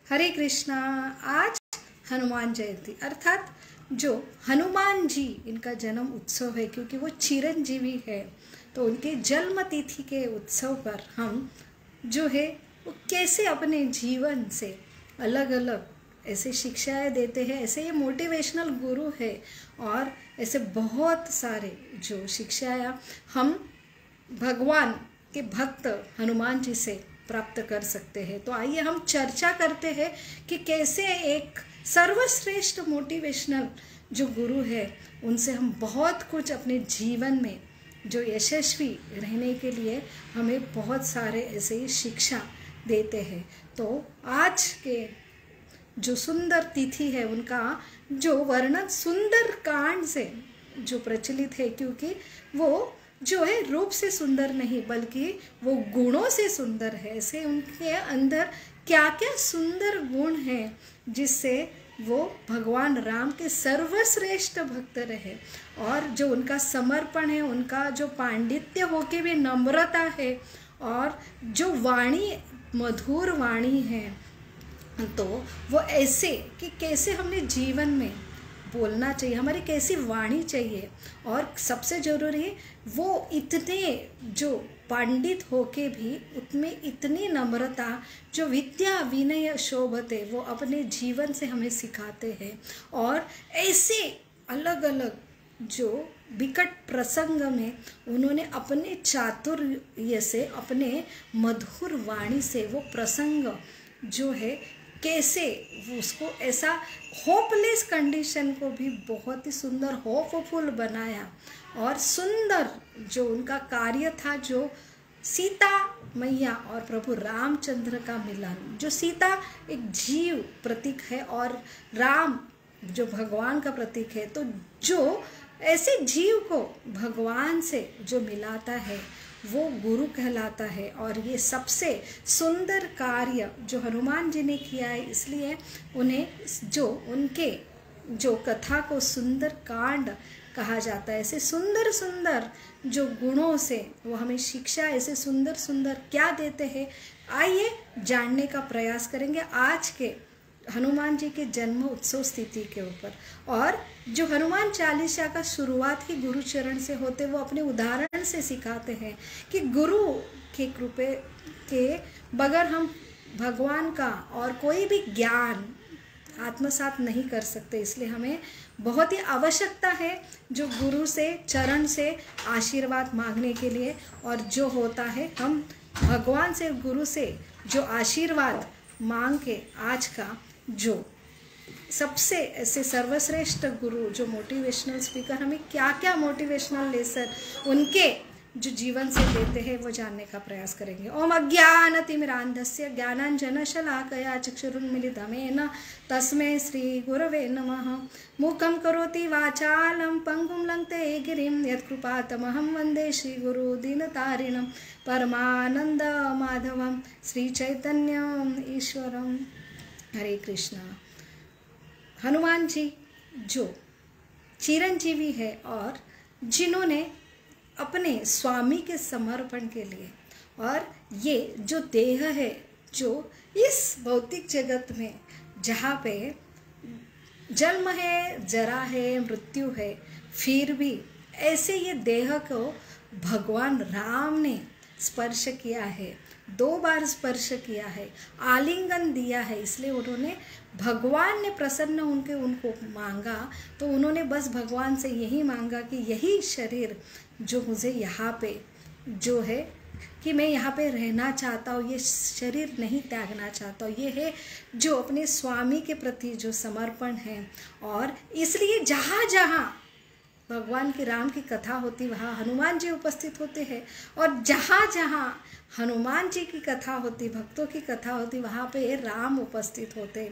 हरे कृष्णा। आज हनुमान जयंती अर्थात जो हनुमान जी इनका जन्म उत्सव है, क्योंकि वो चिरंजीवी है तो उनके जन्म तिथि के उत्सव पर हम जो है वो कैसे अपने जीवन से अलग अलग ऐसे शिक्षाएं देते हैं। ऐसे ये मोटिवेशनल गुरु है और ऐसे बहुत सारे जो शिक्षाएं हम भगवान के भक्त हनुमान जी से प्राप्त कर सकते हैं। तो आइए हम चर्चा करते हैं कि कैसे एक सर्वश्रेष्ठ मोटिवेशनल जो गुरु है उनसे हम बहुत कुछ अपने जीवन में जो यशस्वी रहने के लिए हमें बहुत सारे ऐसे शिक्षा देते हैं। तो आज के जो सुंदर तिथि है उनका जो वर्णन सुंदर कांड से जो प्रचलित है, क्योंकि वो जो है रूप से सुंदर नहीं बल्कि वो गुणों से सुंदर है। ऐसे उनके अंदर क्या क्या सुंदर गुण हैं जिससे वो भगवान राम के सर्वश्रेष्ठ भक्त रहे। और जो उनका समर्पण है, उनका जो पांडित्य होके भी नम्रता है और जो वाणी मधुर वाणी है, तो वो ऐसे कि कैसे हमने जीवन में बोलना चाहिए, हमारी कैसी वाणी चाहिए। और सबसे ज़रूरी वो इतने जो पंडित होके भी उनमें इतनी नम्रता, जो विद्या विनय शोभते, वो अपने जीवन से हमें सिखाते हैं। और ऐसे अलग अलग जो विकट प्रसंग में उन्होंने अपने चातुर्य से, अपने मधुर वाणी से वो प्रसंग जो है कैसे उसको ऐसा होपलेस कंडीशन को भी बहुत ही सुंदर होपफुल बनाया। और सुंदर जो उनका कार्य था, जो सीता मैया और प्रभु रामचंद्र का मिलन, जो सीता एक जीव प्रतीक है और राम जो भगवान का प्रतीक है, तो जो ऐसे जीव को भगवान से जो मिलाता है वो गुरु कहलाता है। और ये सबसे सुंदर कार्य जो हनुमान जी ने किया है, इसलिए उन्हें जो उनके जो कथा को सुंदर कांड कहा जाता है। ऐसे सुंदर सुंदर जो गुणों से वो हमें शिक्षा ऐसे सुंदर सुंदर क्या देते हैं, आइए जानने का प्रयास करेंगे आज के हनुमान जी के जन्म उत्सव स्थिति के ऊपर। और जो हनुमान चालीसा का शुरुआत ही गुरु चरण से होते, वो अपने उदाहरण से सिखाते हैं कि गुरु के कृपे के बगैर हम भगवान का और कोई भी ज्ञान आत्मसात नहीं कर सकते। इसलिए हमें बहुत ही आवश्यकता है जो गुरु से चरण से आशीर्वाद मांगने के लिए। और जो होता है हम भगवान से, गुरु से जो आशीर्वाद मांग के आज का जो सबसे ऐसे सर्वश्रेष्ठ गुरु जो मोटिवेशनल स्पीकर हमें क्या क्या मोटिवेशनल लेसन उनके जो जीवन से देते हैं वो जानने का प्रयास करेंगे। ओम अज्ञानतिमिरान्धस्य ज्ञानाञ्जनशलाकया चक्षुरुन्मीलितं येन तस्मै श्री गुरवे नमः। मूकं करोति वाचालं पंगुं लंघते गिरिं यत्कृपातमहं वन्दे श्रीगुरु दीनतारिणं परमानंद माधवं श्री चैतन्यम ईश्वरम। हरे कृष्णा। हनुमान जी जो चिरंजीवी है और जिन्होंने अपने स्वामी के समर्पण के लिए, और ये जो देह है जो इस भौतिक जगत में जहाँ पे जन्म है, जरा है, मृत्यु है, फिर भी ऐसे ये देह को भगवान राम ने स्पर्श किया है, 2 बार स्पर्श किया है, आलिंगन दिया है। इसलिए उन्होंने भगवान ने प्रसन्न उनको मांगा, तो उन्होंने बस भगवान से यही मांगा कि यही शरीर जो मुझे यहाँ पे जो है कि मैं यहाँ पे रहना चाहता हूँ, ये शरीर नहीं त्यागना चाहता हूँ। ये है जो अपने स्वामी के प्रति जो समर्पण है। और इसलिए जहाँ जहाँ भगवान की राम की कथा होती वहाँ हनुमान जी उपस्थित होते हैं, और जहाँ जहाँ हनुमान जी की कथा होती, भक्तों की कथा होती, वहाँ पे राम उपस्थित होते।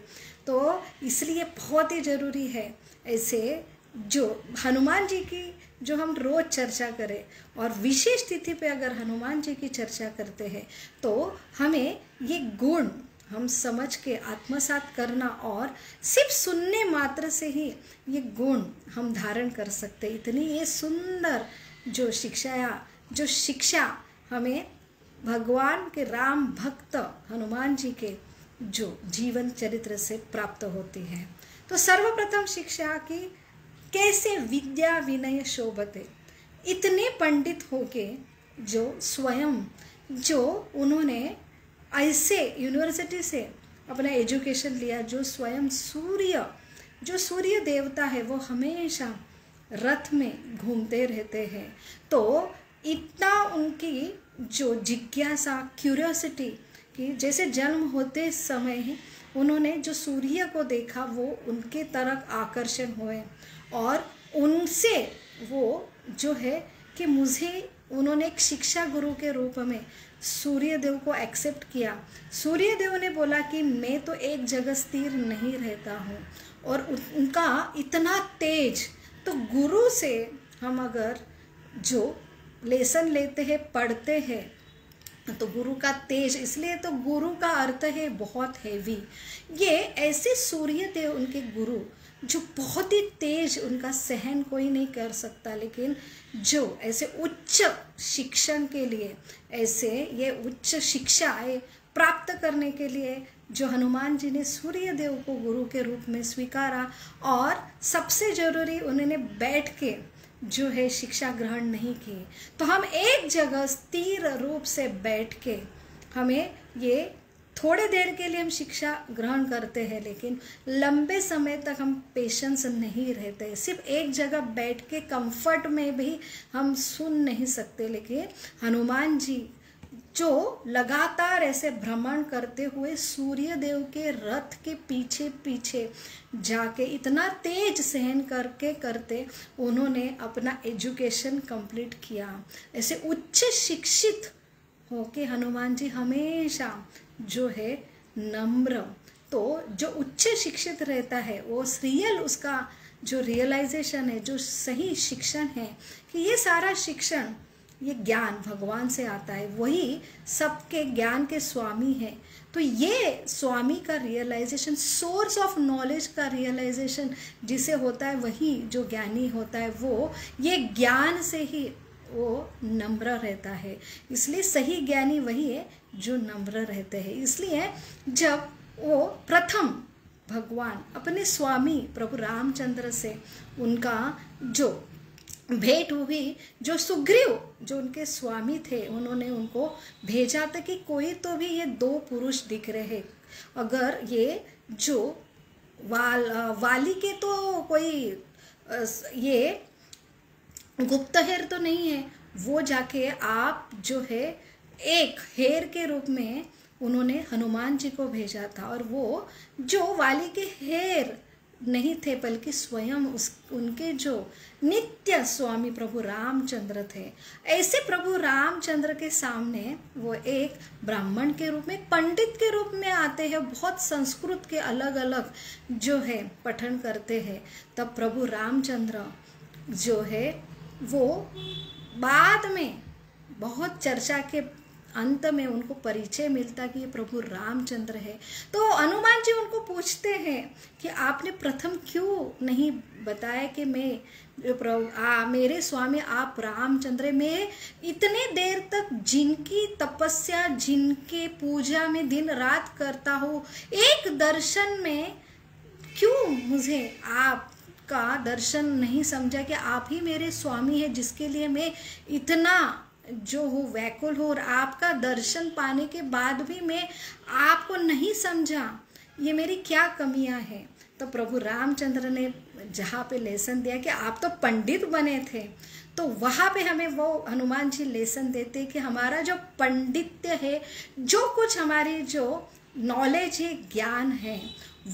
तो इसलिए बहुत ही ज़रूरी है ऐसे जो हनुमान जी की जो हम रोज़ चर्चा करें, और विशेष तिथि पे अगर हनुमान जी की चर्चा करते हैं तो हमें ये गुण हम समझ के आत्मसात करना, और सिर्फ सुनने मात्र से ही ये गुण हम धारण कर सकते। इतनी ये सुंदर जो शिक्षा हमें भगवान के राम भक्त हनुमान जी के जो जीवन चरित्र से प्राप्त होती है। तो सर्वप्रथम शिक्षा की कैसे विद्या विनय शोभते, इतने पंडित होके जो स्वयं जो उन्होंने ऐसे यूनिवर्सिटी से अपना एजुकेशन लिया, जो स्वयं जो सूर्य देवता है वो हमेशा रथ में घूमते रहते हैं, तो इतना उनकी जो जिज्ञासा क्यूरियोसिटी कि जैसे जन्म होते समय ही उन्होंने जो सूर्य को देखा वो उनके तरफ आकर्षण हुए और उनसे वो जो है कि मुझे उन्होंने एक शिक्षा गुरु के रूप में सूर्यदेव को एक्सेप्ट किया। सूर्यदेव ने बोला कि मैं तो एक जगह स्थिर नहीं रहता हूँ और उनका इतना तेज, तो गुरु से हम अगर जो लेसन लेते हैं पढ़ते हैं तो गुरु का तेज, इसलिए तो गुरु का अर्थ है बहुत हैवी। ये ऐसे सूर्यदेव उनके गुरु जो बहुत ही तेज, उनका सहन कोई नहीं कर सकता, लेकिन जो ऐसे उच्च शिक्षण के लिए, ऐसे ये उच्च शिक्षा प्राप्त करने के लिए जो हनुमान जी ने सूर्यदेव को गुरु के रूप में स्वीकारा और सबसे जरूरी उन्होंने बैठ के जो है शिक्षा ग्रहण नहीं की। तो हम एक जगह स्थिर रूप से बैठ के, हमें ये थोड़े देर के लिए हम शिक्षा ग्रहण करते हैं लेकिन लंबे समय तक हम पेशेंस नहीं रहते। सिर्फ एक जगह बैठ के कंफर्ट में भी हम सुन नहीं सकते, लेकिन हनुमान जी जो लगातार ऐसे भ्रमण करते हुए सूर्यदेव के रथ के पीछे पीछे जाके इतना तेज सहन करते उन्होंने अपना एजुकेशन कंप्लीट किया। ऐसे उच्च शिक्षित होके हनुमान जी हमेशा जो है नम्र, तो जो उच्च शिक्षित रहता है वो रियल, उसका जो रियलाइजेशन है, जो सही शिक्षण है कि ये सारा शिक्षण, ये ज्ञान भगवान से आता है, वही सबके ज्ञान के स्वामी है। तो ये स्वामी का रियलाइजेशन, सोर्स ऑफ नॉलेज का रियलाइजेशन जिसे होता है, वही जो ज्ञानी होता है वो ये ज्ञान से ही वो नम्र रहता है। इसलिए सही ज्ञानी वही है जो नम्र रहते हैं। इसलिए जब वो प्रथम भगवान अपने स्वामी प्रभु रामचंद्र से उनका जो भेंट हुई, जो सुग्रीव जो उनके स्वामी थे उन्होंने उनको भेजा था कि कोई तो भी ये दो पुरुष दिख रहे हैं, अगर ये जो वाली के तो कोई ये गुप्तहेर तो नहीं है, वो जाके आप जो है एक हेर के रूप में उन्होंने हनुमान जी को भेजा था और वो जो वाली के हेर नहीं थे बल्कि स्वयं उनके जो नित्य स्वामी प्रभु रामचंद्र थे। ऐसे प्रभु रामचंद्र के सामने वो एक ब्राह्मण के रूप में, पंडित के रूप में आते हैं, बहुत संस्कृत के अलग अलग जो है पठन करते हैं। तब प्रभु रामचंद्र जो है वो बाद में बहुत चर्चा के अंत में उनको परिचय मिलता कि ये प्रभु रामचंद्र है। तो हनुमान जी उनको पूछते हैं कि आपने प्रथम क्यों नहीं बताया कि मैं मेरे स्वामी आप रामचंद्र, मैं इतने देर तक जिनकी तपस्या, जिनके पूजा में दिन रात करता हूँ, एक दर्शन में क्यों मुझे आपका दर्शन नहीं समझा कि आप ही मेरे स्वामी हैं जिसके लिए मैं इतना जो हूँ व्याकुल हूँ, और आपका दर्शन पाने के बाद भी मैं आपको नहीं समझा, ये मेरी क्या कमियां हैं। तो प्रभु रामचंद्र ने जहाँ पे लेसन दिया कि आप तो पंडित बने थे, तो वहाँ पे हमें वो हनुमान जी लेसन देते कि हमारा जो पंडित्य है, जो कुछ हमारी जो नॉलेज है, ज्ञान है,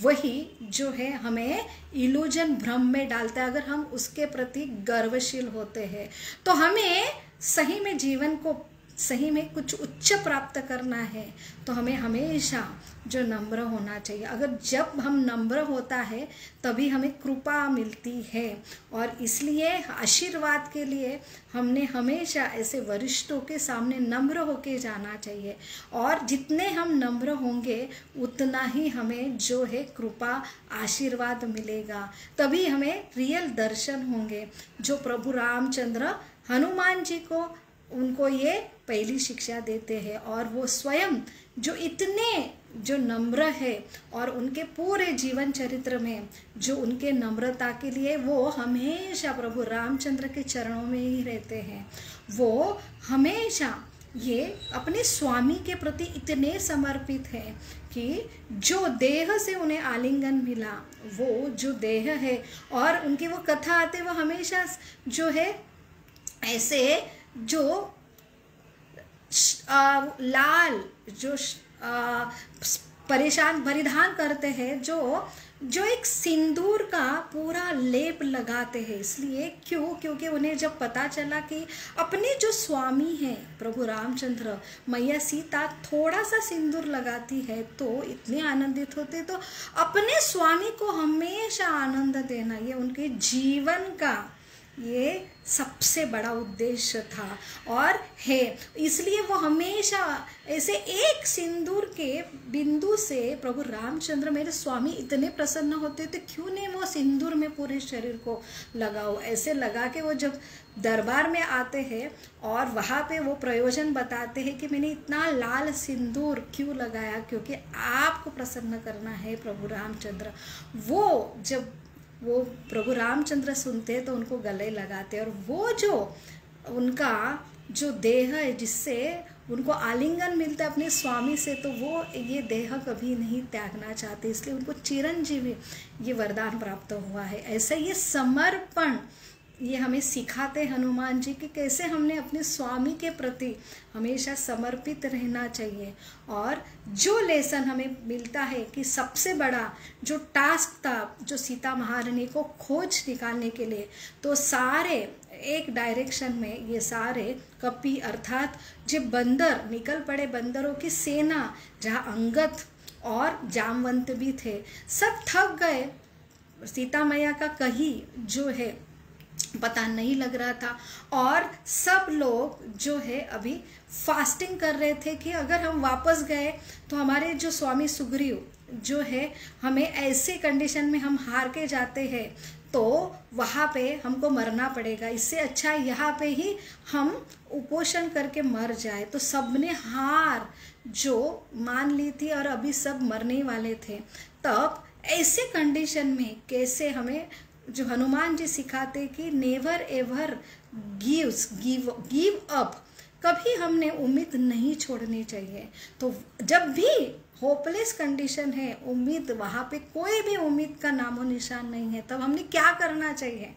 वही जो है हमें इल्यूजन, भ्रम में डालता है। अगर हम उसके प्रति गर्वशील होते हैं तो हमें सही में जीवन को सही में कुछ उच्च प्राप्त करना है तो हमें हमेशा जो नम्र होना चाहिए। अगर जब हम नम्र होता है तभी हमें कृपा मिलती है, और इसलिए आशीर्वाद के लिए हमने हमेशा ऐसे वरिष्ठों के सामने नम्र होके जाना चाहिए, और जितने हम नम्र होंगे उतना ही हमें जो है कृपा आशीर्वाद मिलेगा, तभी हमें रियल दर्शन होंगे। जो प्रभु रामचंद्र हनुमान जी को उनको ये पहली शिक्षा देते हैं, और वो स्वयं जो इतने जो नम्र है और उनके पूरे जीवन चरित्र में जो उनके नम्रता के लिए वो हमेशा प्रभु रामचंद्र के चरणों में ही रहते हैं, वो हमेशा ये अपने स्वामी के प्रति इतने समर्पित हैं कि जो देह से उन्हें आलिंगन मिला, वो जो देह है, और उनकी वो कथा आते वो हमेशा जो है ऐसे जो लाल जो परिधान करते हैं, जो एक सिंदूर का पूरा लेप लगाते हैं। इसलिए क्योंकि उन्हें जब पता चला कि अपने जो स्वामी हैं प्रभु रामचंद्र, मैया सीता थोड़ा सा सिंदूर लगाती है तो इतने आनंदित होते। तो अपने स्वामी को हमेशा आनंद देना ये उनके जीवन का ये सबसे बड़ा उद्देश्य था और है। इसलिए वो हमेशा ऐसे एक सिंदूर के बिंदु से प्रभु रामचंद्र मेरे स्वामी इतने प्रसन्न होते थे, क्यों नहीं वो सिंदूर में पूरे शरीर को लगाओ। ऐसे लगा के वो जब दरबार में आते हैं और वहाँ पे वो प्रयोजन बताते हैं कि मैंने इतना लाल सिंदूर क्यों लगाया, क्योंकि आपको प्रसन्न करना है प्रभु रामचंद्र। वो जब वो प्रभु रामचंद्र सुनते तो उनको गले लगाते, और वो जो उनका जो देह है जिससे उनको आलिंगन मिलता है अपने स्वामी से, तो वो ये देह कभी नहीं त्यागना चाहते, इसलिए उनको चिरंजीवी ये वरदान प्राप्त हुआ है। ऐसे ये समर्पण ये हमें सिखाते हनुमान जी कि कैसे हमने अपने स्वामी के प्रति हमेशा समर्पित रहना चाहिए। और जो लेसन हमें मिलता है कि सबसे बड़ा जो टास्क था जो सीता महारानी को खोज निकालने के लिए, तो सारे एक डायरेक्शन में ये सारे कपि अर्थात जो बंदर निकल पड़े, बंदरों की सेना, जहाँ अंगद और जामवंत भी थे, सब थक गए। सीता मैया का कहीं जो है पता नहीं लग रहा था, और सब लोग जो है अभी फास्टिंग कर रहे थे कि अगर हम वापस गए तो हमारे जो स्वामी सुग्रीव जो है हमें ऐसे कंडीशन में हम हार के जाते हैं तो वहाँ पे हमको मरना पड़ेगा, इससे अच्छा यहाँ पे ही हम उपोषण करके मर जाए। तो सबने हार जो मान ली थी और अभी सब मरने वाले थे। तब ऐसे कंडीशन में कैसे हमें जो हनुमान जी सिखाते कि नेवर एवर गिव अप, कभी हमने उम्मीद नहीं छोड़नी चाहिए। तो जब भी होपलेस कंडीशन है, उम्मीद वहाँ पे कोई भी उम्मीद का नामो निशान नहीं है, तब हमने क्या करना चाहिए?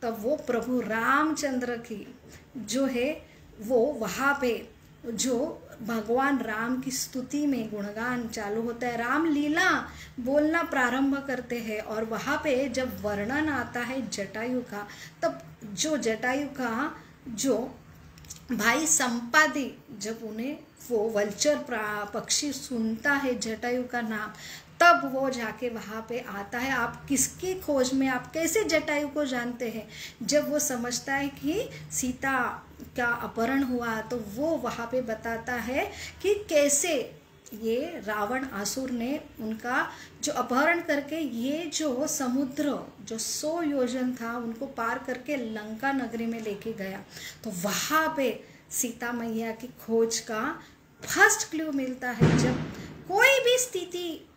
तब वो प्रभु रामचंद्र की जो है वो वहाँ पे जो भगवान राम की स्तुति में गुणगान चालू होता है, राम लीला बोलना प्रारंभ करते हैं, और वहाँ पे जब वर्णन आता है जटायु का, तब जो जटायु का जो भाई संपादी जब उन्हें वो वल्चर पक्षी सुनता है जटायु का नाम, तब वो जाके वहाँ पे आता है। आप किसकी खोज में, आप कैसे जटायु को जानते हैं? जब वो समझता है कि सीता का अपहरण हुआ, तो वो वहाँ पे बताता है कि कैसे ये रावण आसुर ने उनका जो अपहरण करके ये जो समुद्र जो 100 योजन था उनको पार करके लंका नगरी में लेके गया। तो वहाँ पे सीता मैया की खोज का फर्स्ट क्लू मिलता है। जब कोई भी स्थिति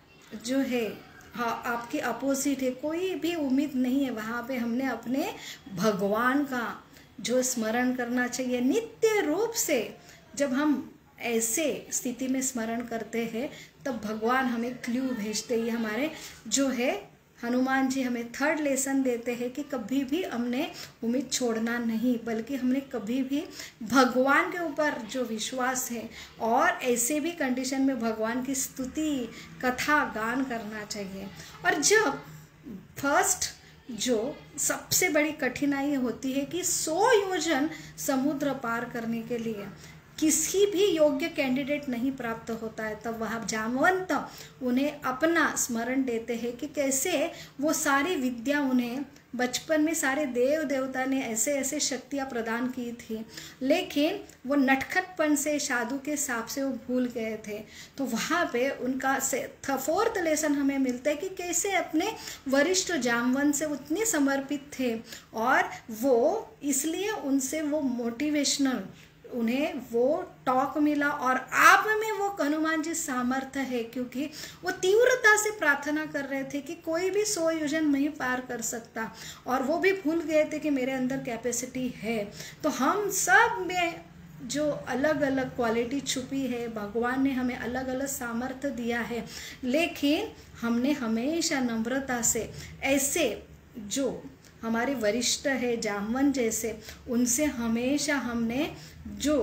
जो है हाँ आपकी अपोजिट है, कोई भी उम्मीद नहीं है, वहाँ पे हमने अपने भगवान का जो स्मरण करना चाहिए नित्य रूप से। जब हम ऐसे स्थिति में स्मरण करते हैं तब भगवान हमें क्लू भेजते। ये हमारे जो है हनुमान जी हमें थर्ड लेसन देते हैं कि कभी भी हमने उम्मीद छोड़ना नहीं, बल्कि हमने कभी भी भगवान के ऊपर जो विश्वास है और ऐसे भी कंडीशन में भगवान की स्तुति कथा गान करना चाहिए। और जब फर्स्ट जो सबसे बड़ी कठिनाई होती है कि 100 योजन समुद्र पार करने के लिए किसी भी योग्य कैंडिडेट नहीं प्राप्त होता है, तब वह जामवंत उन्हें अपना स्मरण देते हैं कि कैसे वो सारी विद्या उन्हें बचपन में सारे देव देवता ने ऐसे ऐसे शक्तियाँ प्रदान की थी, लेकिन वो नटखटपन से साधु के साप से वो भूल गए थे। तो वहाँ पे उनका फोर्थ लेसन हमें मिलता है कि कैसे अपने वरिष्ठ जामवंत से उतने समर्पित थे, और वो इसलिए उनसे वो मोटिवेशनल उन्हें वो टॉक मिला और आप में वो हनुमान जी सामर्थ्य है, क्योंकि वो तीव्रता से प्रार्थना कर रहे थे कि कोई भी 100 योजन नहीं पार कर सकता, और वो भी भूल गए थे कि मेरे अंदर कैपेसिटी है। तो हम सब में जो अलग अलग क्वालिटी छुपी है, भगवान ने हमें अलग अलग सामर्थ्य दिया है, लेकिन हमने हमेशा नम्रता से ऐसे जो हमारे वरिष्ठ है जामवन जैसे, उनसे हमेशा हमने जो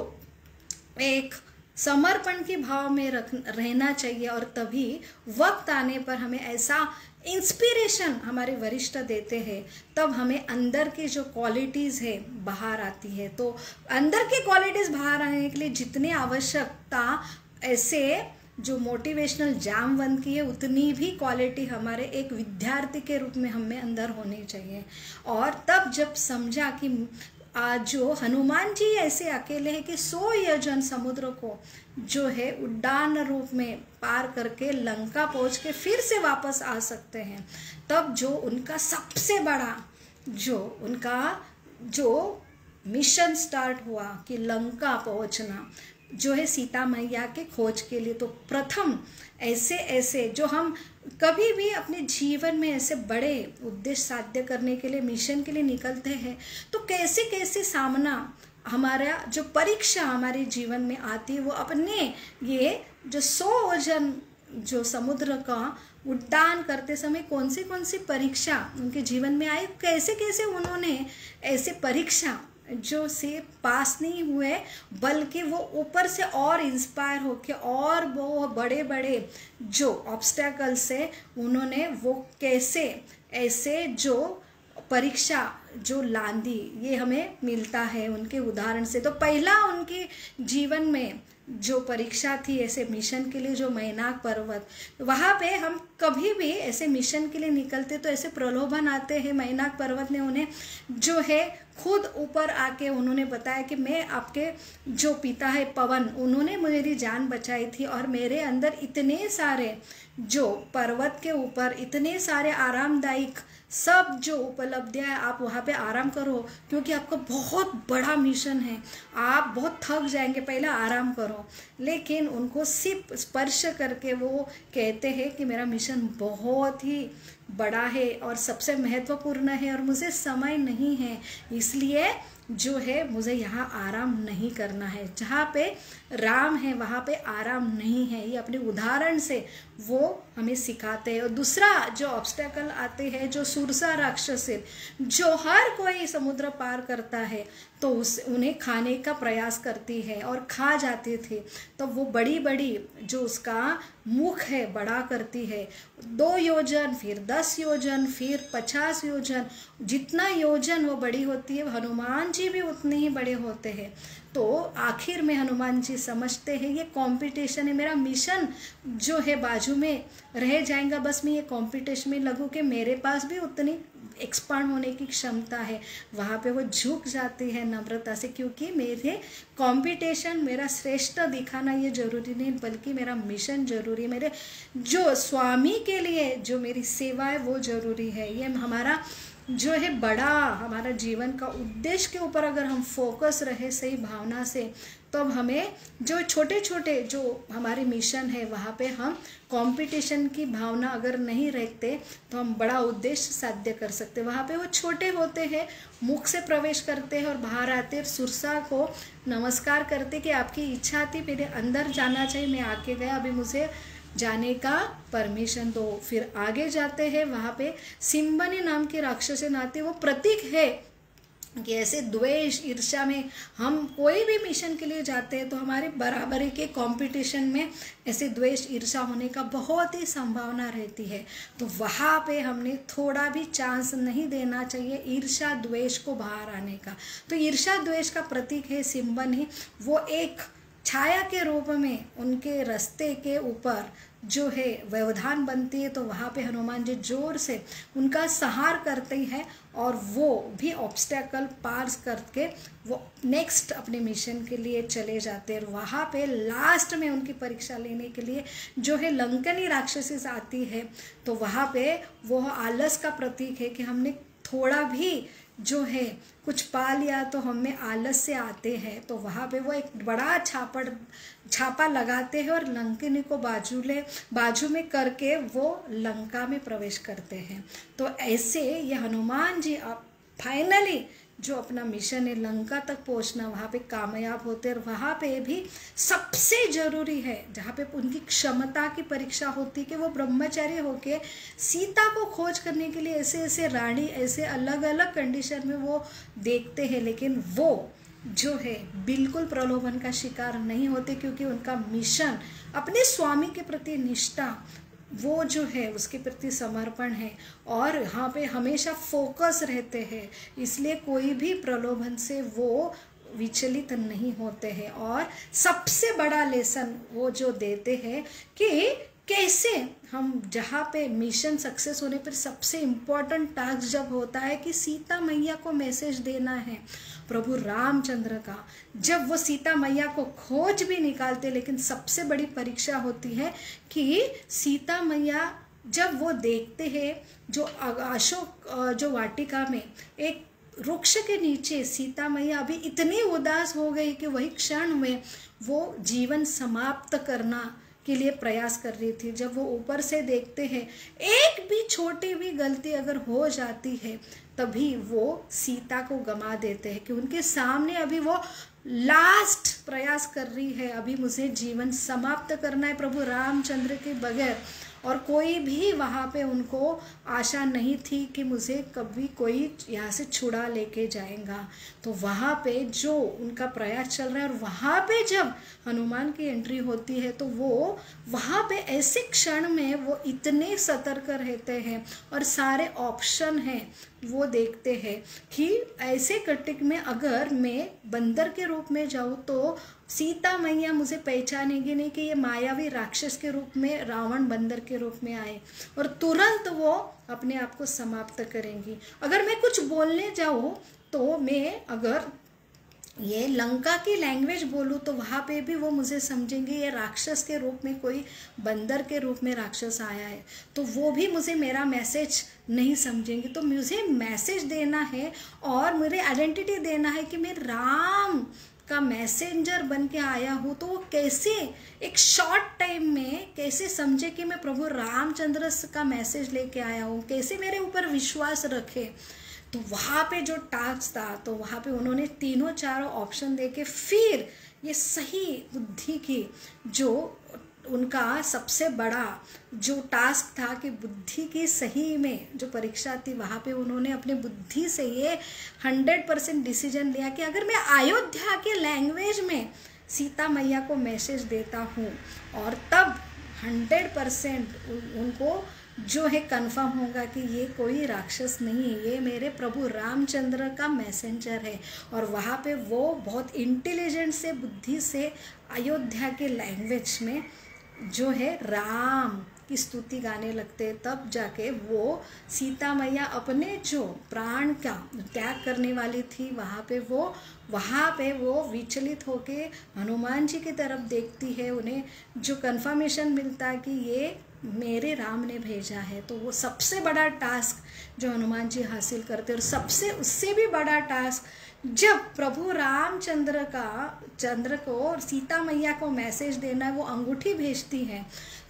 एक समर्पण की भाव में रहना चाहिए, और तभी वक्त आने पर हमें ऐसा इंस्पिरेशन हमारे वरिष्ठ देते हैं, तब हमें अंदर की जो क्वालिटीज़ है बाहर आती है। तो अंदर की क्वालिटीज़ बाहर आने के लिए जितनी आवश्यकता ऐसे जो मोटिवेशनल जामवंत की है, उतनी भी क्वालिटी हमारे एक विद्यार्थी के रूप में हमें अंदर होनी चाहिए। और तब जब समझा कि जो हनुमान जी ऐसे अकेले हैं कि 100 योजन समुद्र को जो है उड्डान रूप में पार करके लंका पहुंच के फिर से वापस आ सकते हैं, तब जो उनका सबसे बड़ा जो मिशन स्टार्ट हुआ कि लंका पहुंचना जो है सीता मैया के खोज के लिए। तो प्रथम ऐसे जो हम कभी भी अपने जीवन में ऐसे बड़े उद्देश्य साध्य करने के लिए, मिशन के लिए निकलते हैं, तो कैसे कैसे सामना हमारा जो परीक्षा हमारे जीवन में आती है, वो अपने ये जो 100 योजन जो समुद्र का उड्डान करते समय कौन सी परीक्षा उनके जीवन में आई, कैसे कैसे उन्होंने ऐसे परीक्षा जो से पास नहीं हुए, बल्कि वो ऊपर से और इंस्पायर होके और वो बड़े बड़े जो ऑब्स्टेकल्स है उन्होंने वो कैसे ऐसे जो परीक्षा जो लांदी, ये हमें मिलता है उनके उदाहरण से। तो पहला उनके जीवन में जो परीक्षा थी ऐसे मिशन के लिए जो मैनाक पर्वत, वहाँ पे हम कभी भी ऐसे मिशन के लिए निकलते तो ऐसे प्रलोभन आते हैं। मैनाक पर्वत ने उन्हें जो है खुद ऊपर आके उन्होंने बताया कि मैं आपके जो पिता है पवन, उन्होंने मेरी जान बचाई थी, और मेरे अंदर इतने सारे जो पर्वत के ऊपर इतने सारे आरामदायक सब जो उपलब्धियाँ है, आप वहाँ पे आराम करो क्योंकि आपका बहुत बड़ा मिशन है, आप बहुत थक जाएंगे, पहले आराम करो। लेकिन उनको सिर्फ स्पर्श करके वो कहते हैं कि मेरा मिशन बहुत ही बड़ा है और सबसे महत्वपूर्ण है और मुझे समय नहीं है, इसलिए जो है मुझे यहाँ आराम नहीं करना है। जहाँ पे राम है वहाँ पे आराम नहीं है। ये अपने उदाहरण से वो हमें सिखाते हैं। और दूसरा जो ऑब्स्टेकल आते हैं, जो सुरसा राक्षस है, जो हर कोई समुद्र पार करता है तो उन्हें खाने का प्रयास करती है और खा जाते थे। तो वो बड़ी बड़ी जो उसका मुख है बड़ा करती है, 2 योजन, फिर 10 योजन, फिर 50 योजन, जितना योजन वो बड़ी होती है, हनुमान जी भी उतने ही बड़े होते हैं। तो आखिर में हनुमान जी समझते हैं ये कंपटीशन है, मेरा मिशन जो है बाजू में रह जाएगा, बस मैं ये कंपटीशन में लगूँ कि मेरे पास भी उतनी एक्सपांड होने की क्षमता है। वहाँ पे वो झुक जाती है नम्रता से, क्योंकि मेरे कंपटीशन, मेरा श्रेष्ठ दिखाना ये जरूरी नहीं, बल्कि मेरा मिशन जरूरी है, मेरे जो स्वामी के लिए जो मेरी सेवा है वो जरूरी है। ये हमारा जो है बड़ा हमारा जीवन का उद्देश्य के ऊपर अगर हम फोकस रहे सही भावना से, तब हमें जो छोटे छोटे जो हमारे मिशन है वहाँ पे हम कंपटीशन की भावना अगर नहीं रखते तो हम बड़ा उद्देश्य साध्य कर सकते। वहाँ पे वो छोटे होते हैं, मुख से प्रवेश करते हैं और बाहर आते सुरसा को नमस्कार करते कि आपकी इच्छा थी, मेरे अंदर जाना चाहिए, मैं आके गया, अभी मुझे जाने का परमिशन दो। फिर आगे जाते हैं, वहाँ पे सिम्बनी नाम की राक्षसी आती है, वो प्रतीक है कि ऐसे द्वेष ईर्ष्या में हम कोई भी मिशन के लिए जाते हैं तो हमारे बराबरी के कंपटीशन में ऐसे द्वेष ईर्ष्या होने का बहुत ही संभावना रहती है। तो वहाँ पे हमने थोड़ा भी चांस नहीं देना चाहिए ईर्ष्या द्वेष को बाहर आने का। तो ईर्ष्या द्वेष का प्रतीक है सिम्बनी, वो एक छाया के रूप में उनके रास्ते के ऊपर जो है व्यवधान बनती है। तो वहाँ पे हनुमान जी जोर से उनका सहार करते हैं और वो भी ऑब्स्टेकल पार करके वो नेक्स्ट अपने मिशन के लिए चले जाते हैं। वहाँ पे लास्ट में उनकी परीक्षा लेने के लिए जो है लंकनी राक्षसी आती है, तो वहाँ पे वो आलस का प्रतीक है कि हमने थोड़ा भी जो है कुछ पा लिया तो हमें आलस से आते हैं, तो वहाँ पे वो एक बड़ा छापा लगाते हैं और लंकिनी को बाजू में करके वो लंका में प्रवेश करते हैं। तो ऐसे ये हनुमान जी आप फाइनली जो अपना मिशन है लंका तक पहुंचना, वहाँ पे कामयाब होते हैं। और वहाँ पे भी सबसे जरूरी है जहाँ पे उनकी क्षमता की परीक्षा होती है कि वो ब्रह्मचारी होके सीता को खोज करने के लिए ऐसे ऐसे रानी ऐसे अलग अलग कंडीशन में वो देखते हैं, लेकिन वो जो है बिल्कुल प्रलोभन का शिकार नहीं होते, क्योंकि उनका मिशन अपने स्वामी के प्रति निष्ठा वो जो है उसके प्रति समर्पण है और यहाँ पे हमेशा फोकस रहते हैं, इसलिए कोई भी प्रलोभन से वो विचलित नहीं होते हैं। और सबसे बड़ा लेसन वो जो देते हैं कि कैसे हम जहाँ पे मिशन सक्सेस होने पर सबसे इम्पोर्टेंट टास्क जब होता है कि सीता मैया को मैसेज देना है प्रभु रामचंद्र का, जब वो सीता मैया को खोज भी निकालते, लेकिन सबसे बड़ी परीक्षा होती है कि सीता मैया जब वो देखते हैं जो अशोक जो वाटिका में एक वृक्ष के नीचे सीता मैया अभी इतनी उदास हो गई कि वही क्षण में वो जीवन समाप्त करना के लिए प्रयास कर रही थी। जब वो ऊपर से देखते हैं एक भी छोटी भी गलती अगर हो जाती है तभी वो सीता को गमा देते हैं कि उनके सामने अभी वो लास्ट प्रयास कर रही है, अभी मुझे जीवन समाप्त करना है प्रभु रामचंद्र के बगैर, और कोई भी वहाँ पे उनको आशा नहीं थी कि मुझे कभी कोई यहाँ से छुड़ा लेके जाएगा। तो वहाँ पे जो उनका प्रयास चल रहा है और वहाँ पे जब हनुमान की एंट्री होती है तो वो वहाँ पे ऐसे क्षण में वो इतने सतर्क रहते हैं और सारे ऑप्शन हैं वो देखते हैं कि ऐसे कटिक में अगर मैं बंदर के रूप में जाऊँ तो सीता मैया मुझे पहचानेगी नहीं कि ये मायावी राक्षस के रूप में रावण बंदर के रूप में आए, और तुरंत वो अपने आप को समाप्त करेंगी। अगर मैं कुछ बोलने जाऊँ तो मैं अगर ये लंका की लैंग्वेज बोलूँ तो वहाँ पे भी वो मुझे समझेंगे ये राक्षस के रूप में कोई बंदर के रूप में राक्षस आया है, तो वो भी मुझे मेरा मैसेज नहीं समझेंगे। तो मुझे मैसेज देना है और मुझे आइडेंटिटी देना है कि मैं राम का मैसेंजर बन के आया हूँ, तो वो कैसे एक शॉर्ट टाइम में कैसे समझे कि मैं प्रभु रामचंद्र का मैसेज लेके आया हूँ, कैसे मेरे ऊपर विश्वास रखे। तो वहाँ पे जो टास्क था तो वहाँ पे उन्होंने तीनों चारों ऑप्शन देके फिर ये सही बुद्धि की जो उनका सबसे बड़ा जो टास्क था कि बुद्धि की सही में जो परीक्षा थी वहाँ पे उन्होंने अपने बुद्धि से ये 100% डिसीजन लिया कि अगर मैं अयोध्या के लैंग्वेज में सीता मैया को मैसेज देता हूँ और तब 100% उनको जो है कंफर्म होगा कि ये कोई राक्षस नहीं है, ये मेरे प्रभु रामचंद्र का मैसेंजर है। और वहाँ पे वो बहुत इंटेलिजेंट से बुद्धि से अयोध्या के लैंग्वेज में जो है राम की स्तुति गाने लगते, तब जाके वो सीता मैया अपने जो प्राण का त्याग करने वाली थी वहाँ पे वो विचलित होके हनुमान जी की तरफ देखती है, उन्हें जो कंफर्मेशन मिलता कि ये मेरे राम ने भेजा है। तो वो सबसे बड़ा टास्क जो हनुमान जी हासिल करते, और सबसे उससे भी बड़ा टास्क जब प्रभु रामचंद्र को सीता मैया को मैसेज देना है, वो अंगूठी भेजती है,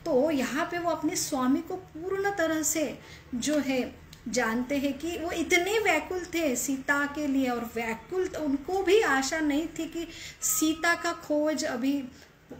तो यहाँ पे वो अपने स्वामी को पूर्ण तरह से जो है जानते हैं कि वो इतने व्याकुल थे सीता के लिए, और व्याकुल तो उनको भी आशा नहीं थी कि सीता का खोज अभी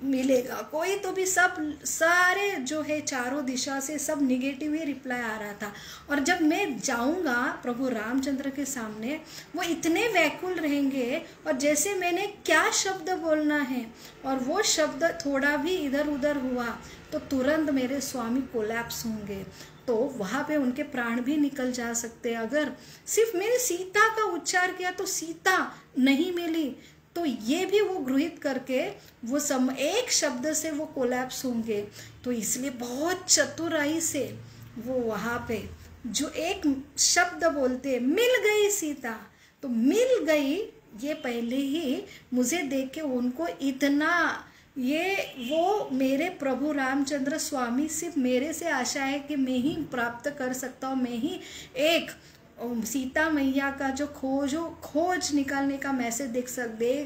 मिलेगा कोई, तो भी सब सारे जो है चारों दिशा से सब निगेटिव ही रिप्लाई आ रहा था। और जब मैं जाऊंगा प्रभु रामचंद्र के सामने वो इतने व्याकुल रहेंगे, और जैसे मैंने क्या शब्द बोलना है और वो शब्द थोड़ा भी इधर उधर हुआ तो तुरंत मेरे स्वामी कोलैप्स होंगे, तो वहाँ पे उनके प्राण भी निकल जा सकते। अगर सिर्फ मैंने सीता का उच्चार किया तो सीता नहीं मिली, तो ये भी वो गृहित करके वो एक शब्द से वो कोलैप्स होंगे। तो इसलिए बहुत चतुराई से वो वहाँ पे जो एक शब्द बोलते मिल गई सीता, तो मिल गई ये पहले ही मुझे देख के उनको इतना ये वो मेरे प्रभु रामचंद्र स्वामी सिर्फ मेरे से आशा है कि मैं ही प्राप्त कर सकता हूँ, मैं ही एक सीता मैया का जो खोज निकालने का मैसेज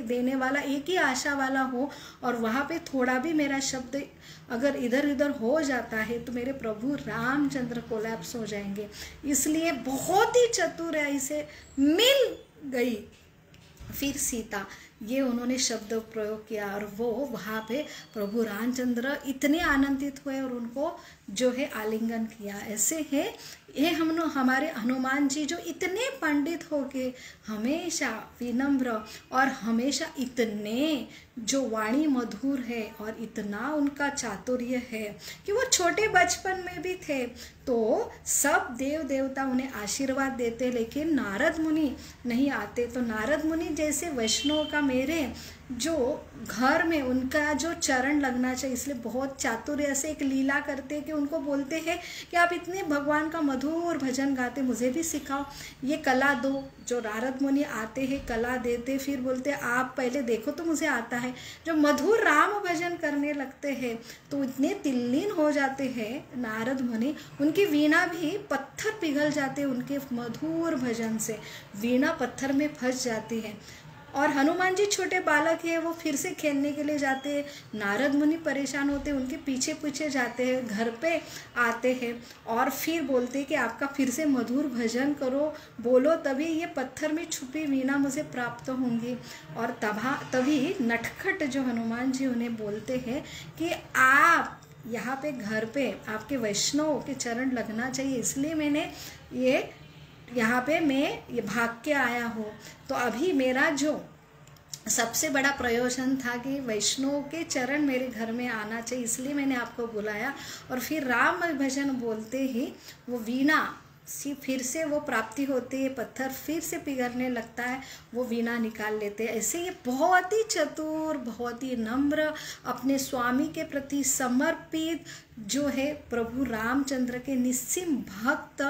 देने वाला एक ही आशा वाला हो, और वहाँ पे थोड़ा भी मेरा शब्द अगर इधर उधर हो जाता है तो मेरे प्रभु रामचंद्र कोलैप्स हो जाएंगे। इसलिए बहुत ही चतुराई से मिल गई फिर सीता, ये उन्होंने शब्द प्रयोग किया, और वो वहाँ पे प्रभु रामचंद्र इतने आनंदित हुए और उनको जो है आलिंगन किया। ऐसे है ये हमारे हनुमान जी जो इतने पंडित होके हमेशा विनम्र और हमेशा इतने जो वाणी मधुर है और इतना उनका चातुर्य है कि वो छोटे बचपन में भी थे तो सब देव देवता उन्हें आशीर्वाद देते, लेकिन नारद मुनि नहीं आते। तो नारद मुनि जैसे वैष्णव का मेरे जो घर में उनका जो चरण लगना चाहिए, इसलिए बहुत चातुर्य से एक लीला करते कि उनको बोलते हैं कि आप इतने भगवान का मधुर भजन गाते, मुझे भी सिखाओ, ये कला दो। जो नारद मुनि आते हैं कला देते, फिर बोलते आप पहले देखो तो मुझे आता है। जो मधुर राम भजन करने लगते हैं तो इतने तिल्लीन हो जाते हैं नारद मुनि, उनकी वीणा भी पत्थर पिघल जाते उनके मधुर भजन से, वीणा पत्थर में फंस जाती है। और हनुमान जी छोटे बालक है, वो फिर से खेलने के लिए जाते हैं, नारद मुनि परेशान होते, उनके पीछे पीछे जाते हैं, घर पे आते हैं और फिर बोलते कि आपका फिर से मधुर भजन करो, बोलो तभी ये पत्थर में छुपी वीणा मुझे प्राप्त होंगी। और तभी नटखट जो हनुमान जी उन्हें बोलते हैं कि आप यहाँ पे घर पे आपके वैष्णव के चरण लगना चाहिए, इसलिए मैंने ये यहाँ पे मैं ये भाग के आया हूँ। तो अभी मेरा जो सबसे बड़ा प्रयोजन था कि वैष्णव के चरण मेरे घर में आना चाहिए, इसलिए मैंने आपको बुलाया। और फिर राम भजन बोलते ही वो वीणा फिर से वो प्राप्ति होती है, पत्थर फिर से पिघलने लगता है, वो वीणा निकाल लेते हैं। ऐसे ये बहुत ही चतुर, बहुत ही नम्र, अपने स्वामी के प्रति समर्पित जो है प्रभु रामचंद्र के निस्सीम भक्त,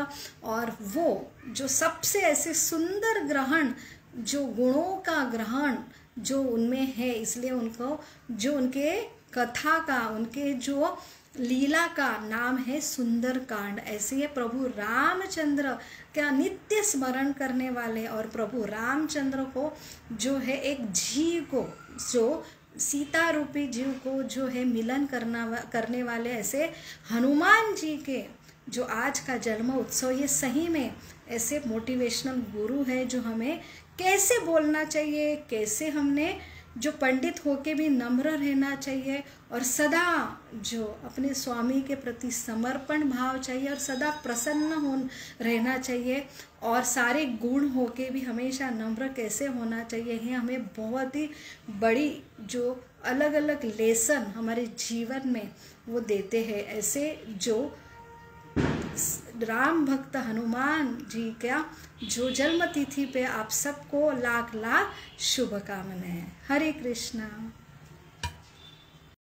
और वो जो सबसे ऐसे सुंदर ग्रहण, जो गुणों का ग्रहण जो उनमें है, इसलिए उनको जो उनके कथा का, उनके जो लीला का नाम है सुंदर कांड। ऐसे ही प्रभु रामचंद्र का नित्य स्मरण करने वाले और प्रभु रामचंद्र को जो है एक जीव को, जो सीता रूपी जीव को जो है मिलन करने वाले ऐसे हनुमान जी के जो आज का जन्म उत्सव, ये सही में ऐसे मोटिवेशनल गुरु है जो हमें कैसे बोलना चाहिए, कैसे हमने जो पंडित होके भी नम्र रहना चाहिए और सदा जो अपने स्वामी के प्रति समर्पण भाव चाहिए और सदा प्रसन्न रहना चाहिए, और सारे गुण होके भी हमेशा नम्र कैसे होना चाहिए है हमें बहुत ही बड़ी जो अलग अलग लेसन हमारे जीवन में वो देते हैं। ऐसे जो राम भक्त हनुमान जी का जो जन्म तिथि पे आप सबको लाख लाख शुभकामनाएं। हरे कृष्णा।